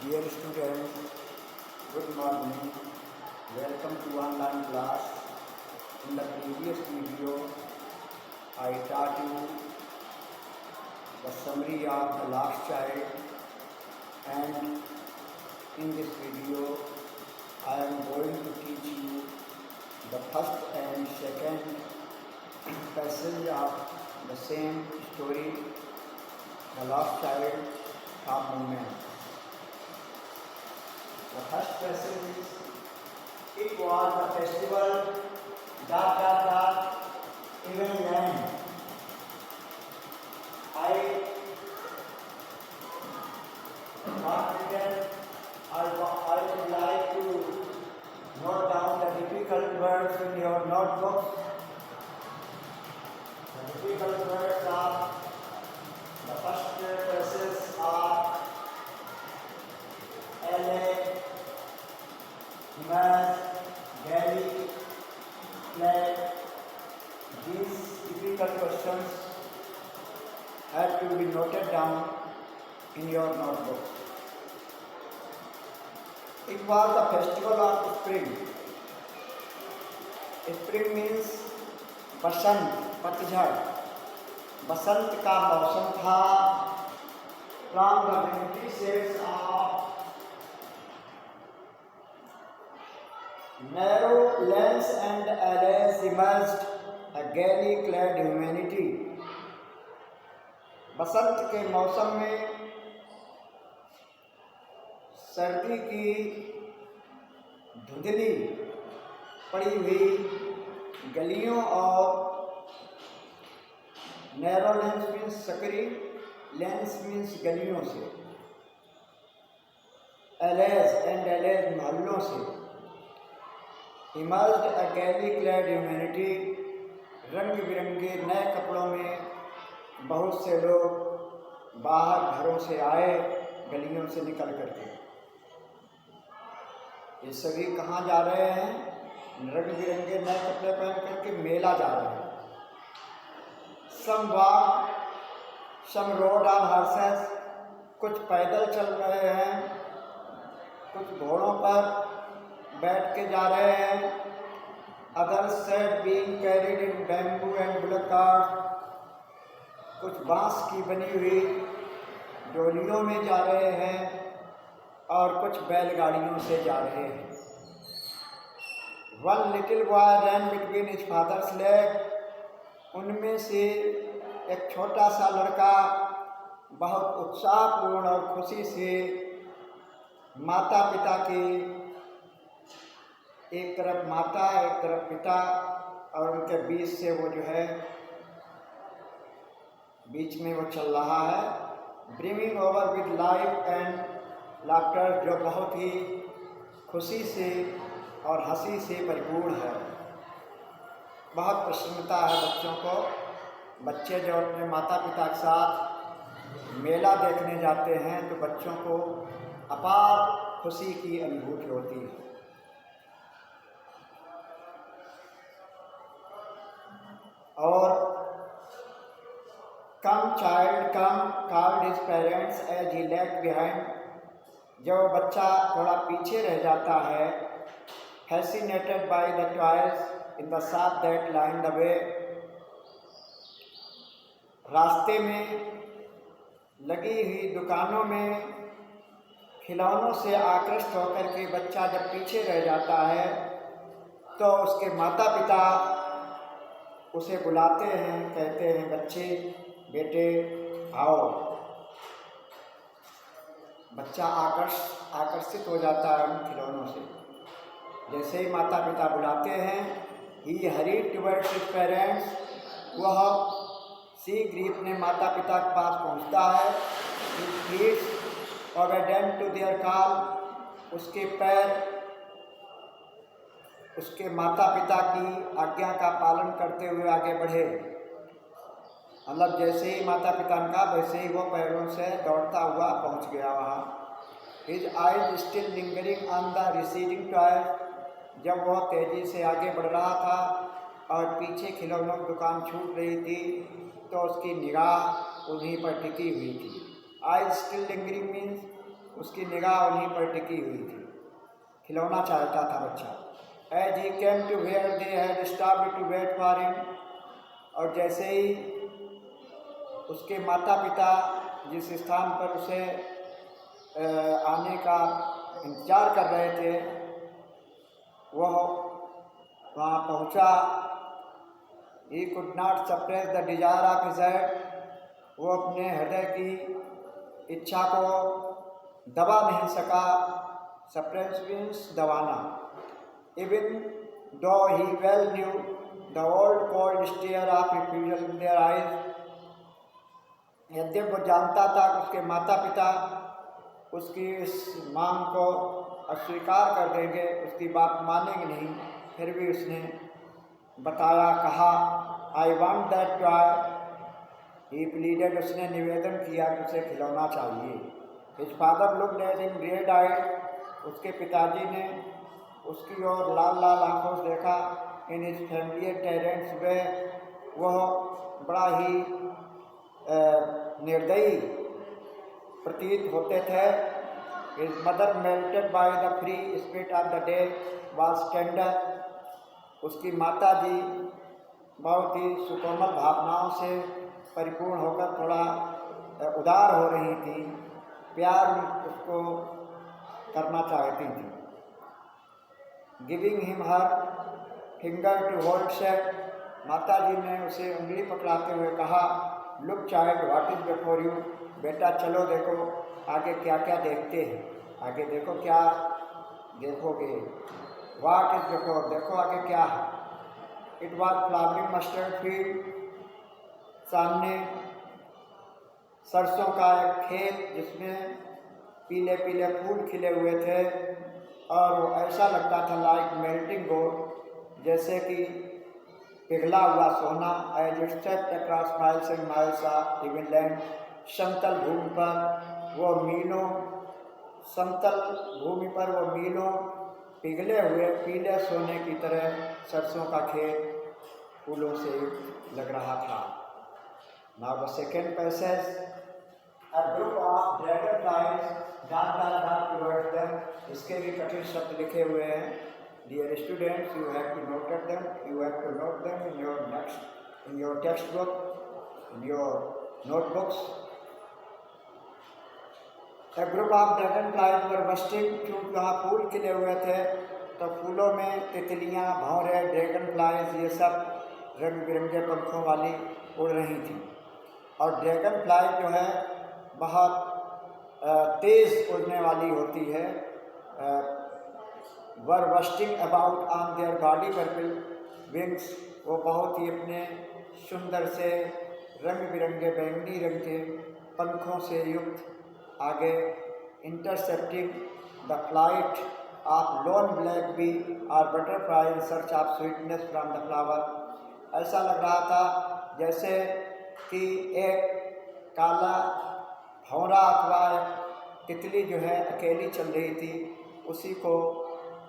Dear students, good morning. Welcome to online class. In the previous video, I taught you the summary of the last child, and in this video, I am going to teach you the first and second passage of the same story, the last child of movement. The first passage is, it was the festival, ... even land. I would like to note down the difficult words in your notebook. The difficult words are, the first passage are LA, Image, Galley, Flag. These difficult questions have to be noted down in your notebook. It was the festival of spring. Spring means बसंत, पतझड़. बसंत का मौसम था. From the wintry shades of narrow lanes and alleys emerged a gaily clad humanity. बसंत के मौसम में सर्दी की धुंधली पड़ी हुई गलियों और नैरो लेंस मीन्स सकरी, लेंस मीन्स गलियों से, एलेज एंड एलेज मोहल्लों से, इमर्ज्ड अ गैली क्लैड ह्यूमैनिटी, रंग बिरंगे नए कपड़ों में बहुत से लोग बाहर घरों से आए, गलियों से निकल करके. ये सभी कहाँ जा रहे हैं? रंग बिरंगे नए कपड़े पहन करके मेला जा रहे हैं. Some walk, some rode on horses, कुछ पैदल चल रहे हैं, कुछ घोड़ों पर बैठ के जा रहे हैं. Others said being carried in bamboo and bullock cart, कुछ बांस की बनी हुई डोलियों में जा रहे हैं और कुछ बैलगाड़ियों से जा रहे हैं. वन लिटिल बॉय रैन बिटवीन हिज फादर्स लेग, उनमें से एक छोटा सा लड़का बहुत उत्साहपूर्ण और खुशी से माता पिता की, एक तरफ माता एक तरफ पिता और उनके बीच से वो जो है बीच में वो चल रहा है. Brimming over with life and laughter, जो बहुत ही खुशी से और हंसी से परिपूर्ण है. बहुत प्रसन्नता है बच्चों को. बच्चे जो अपने माता पिता के साथ मेला देखने जाते हैं तो बच्चों को अपार खुशी की अनुभूति होती है. और come child come called his parents as he left behind, जब बच्चा थोड़ा पीछे रह जाता है, fascinated by the toys in the shop that line the way, रास्ते में लगी हुई दुकानों में खिलौनों से आकृष्ट होकर के बच्चा जब पीछे रह जाता है तो उसके माता पिता उसे बुलाते हैं, कहते हैं बच्चे बेटे आओ. बच्चा आकर्षित हो जाता है उन खिलौनों से. जैसे ही माता पिता बुलाते हैं, ही हरीड टुवर्ड्स हिज पेरेंट्स, वह शीघ्र अपने माता पिता के पास पहुंचता है. हिज ओबेडेंट टू देयर कॉल, उसके पैर उसके माता पिता की आज्ञा का पालन करते हुए आगे बढ़े. मतलब जैसे ही माता पिता ने कहा वैसे ही वो पैरों से दौड़ता हुआ पहुंच गया वहाँ. His eyes still lingering on the receding toy, जब वह तेजी से आगे बढ़ रहा था और पीछे खिलौनों की दुकान छूट रही थी तो उसकी निगाह उन्हीं पर टिकी हुई थी. आइज स्टिल लिंगरिंग मीन्स उसकी निगाह उन्हीं पर टिकी हुई थी। खिलौना चाहता था बच्चा। As he came to where they had stopped to wait for him, और जैसे ही उसके माता पिता जिस स्थान पर उसे आने का इंतजार कर रहे थे वह वहाँ पहुँचा। He could not suppress the desire of his heart, वो अपने हृदय की इच्छा को दबा नहीं सका। Suppress means दबाना। Even though he well knew the old cold stare of refusal in their eyes, यद्यपि वो जानता था कि उसके माता पिता उसकी इस मांग को अस्वीकार कर देंगे, उसकी बात मानेंगे नहीं, फिर भी उसने बताया, कहा, I want that toy. He pleaded, उसने निवेदन किया कि उसे खिलौना चाहिए। His father looked at him red-eyed, उसके पिताजी ने उसकी ओर लाल लाल आंखों से देखा। इन his familiar terrence वे वह बड़ा ही निर्दयी प्रतीत होते थे। His mother melted by the free spirit of the day was tender, उसकी माता जी बहुत ही सुकोमल भावनाओं से परिपूर्ण होकर थोड़ा उदार हो रही थी, प्यार उसको करना चाहती थी। Giving him her finger to hold set, माता जी ने उसे उंगली पकड़ाते हुए कहा, look child what is before you, बेटा चलो देखो आगे क्या क्या देखते हैं, आगे देखो क्या देखोगे। व्हाट इज बिफोर, देखो आगे क्या है। It was flowering mustard field, सामने सरसों का एक खेत जिसमें पीले पीले फूल खिले हुए थे और वो ऐसा लगता था लाइक मेल्टिंग गोल्ड, जैसे कि पिघला हुआ सोना। As it stepped across miles and miles of even land, समतल भूमि पर वो मीलों समतल भूमि पर वो मीलों पिघले हुए पीले सोने की तरह सरसों का खेत फूलों से लग रहा था। Now the second passage, a group of dragonflies dance towards them, इसके भी कठिन शब्द लिखे हुए हैं। Dear students, you have to note them, you have to note them in your textbook, in your notebooks. A group of dragonflies were bursting, क्योंकि वहाँ फूल खिले हुए थे तो फूलों में तितलियाँ, भौरे, ड्रैगन फ्लाइज ये सब रंग बिरंगे पंखों वाली उड़ रही थी। और ड्रैगन फ्लाई जो है बहुत तेज़ उड़ने वाली होती है। Were busting about on their body purple wings, वो बहुत ही अपने सुंदर से रंग बिरंगे बैंगनी रंग के पंखों से युक्त आगे intercepting the flight of lone black bee और butterfly in search of sweetness from the flower. ऐसा लग रहा था जैसे कि एक काला भौरा अथवा तितली जो है अकेली चल रही थी, उसी को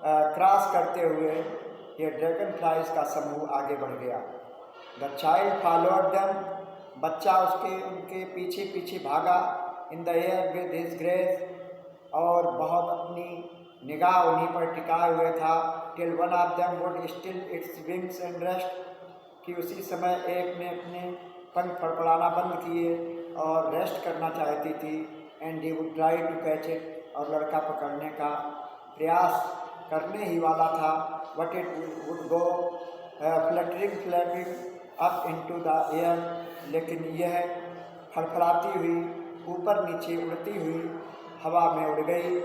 क्रॉस करते हुए ये ड्रैगन फ्लाइज का समूह आगे बढ़ गया। द चाइल्ड फॉलोड देम, बच्चा उनके पीछे पीछे भागा। In the air with his grace, और बहुत अपनी निगाह उन्हीं पर टिकाए हुए था। Till one of them would still its wings and rest, कि उसी समय एक ने अपने पंख फड़फड़ाना बंद किए और रेस्ट करना चाहती थी। And he would try to catch it, और लड़का पकड़ने का प्रयास करने ही वाला था। But it would go fluttering flapping up into the air, लेकिन यह फड़फड़ाती हुई ऊपर नीचे उड़ती हुई हवा में उड़ गई।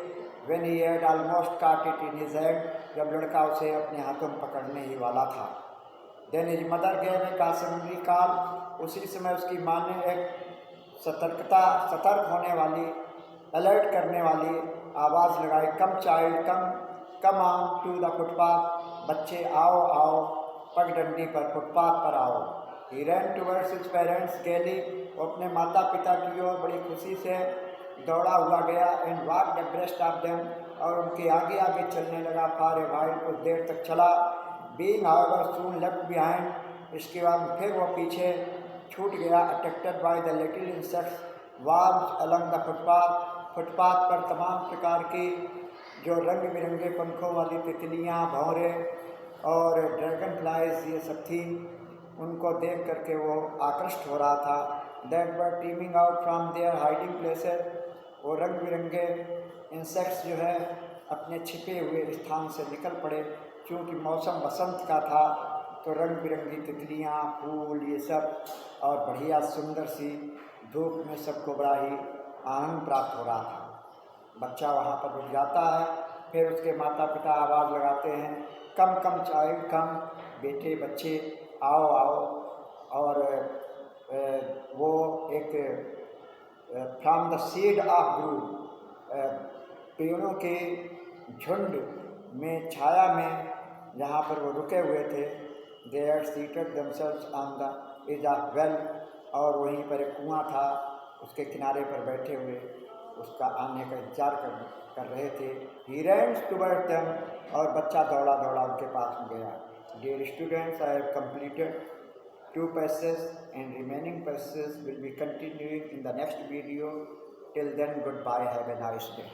When he had almost caught it in his hand, जब लड़का उसे अपने हाथों में पकड़ने ही वाला था। Then his mother gave a cautionary call, उसी समय उसकी माँ ने एक सतर्क होने वाली, अलर्ट करने वाली आवाज़ लगाई, come child come on to the footpath, बच्चे आओ आओ पगडंडी पर, फुटपाथ पर आओ। He ran towards his parents गेली, वो अपने माता पिता की ओर बड़ी खुशी से दौड़ा हुआ गया। And walked abreast of them, और उनके आगे आगे चलने लगा। फॉर ए व्हाइल, कुछ देर तक चला। बीइंग हाउएवर सून लेफ्ट बिहाइंड, इसके बाद फिर वो पीछे छूट गया। Attracted by the little insects warms along the footpath, footpath पर तमाम प्रकार की जो रंग बिरंगे पंखों वाली तितलियाँ, भौरे और ड्रैगन फ्लाइज ये सब थी, उनको देख करके वो आकृष्ट हो रहा था। That were teeming out from their hiding places, वो रंग बिरंगे इंसेक्ट्स जो है अपने छिपे हुए स्थान से निकल पड़े। क्योंकि मौसम बसंत का था तो रंग बिरंगी तितलियाँ, फूल ये सब और बढ़िया सुंदर सी धूप में सबको बड़ा ही आनंद प्राप्त हो रहा था। बच्चा वहाँ पर रुक जाता है, फिर उसके माता पिता आवाज़ लगाते हैं, कम कम चाइल्ड कम, बेटे बच्चे आओ आओ। और वो एक फ्रॉम द सीड ऑफ ग्रू, पेड़ों के झुंड में छाया में जहाँ पर वो रुके हुए थे, they had seated themselves on the edge of well, और वहीं पर एक कुआं था, उसके किनारे पर बैठे हुए उसका आने का इंतजार कर रहे थे। ही रैन टुवर्ड्स देम, और बच्चा दौड़ा दौड़ा उनके पास में गया। Dear students, I have completed 2 passages and remaining passages will be continuing in the next video. Till then, goodbye, have a nice day.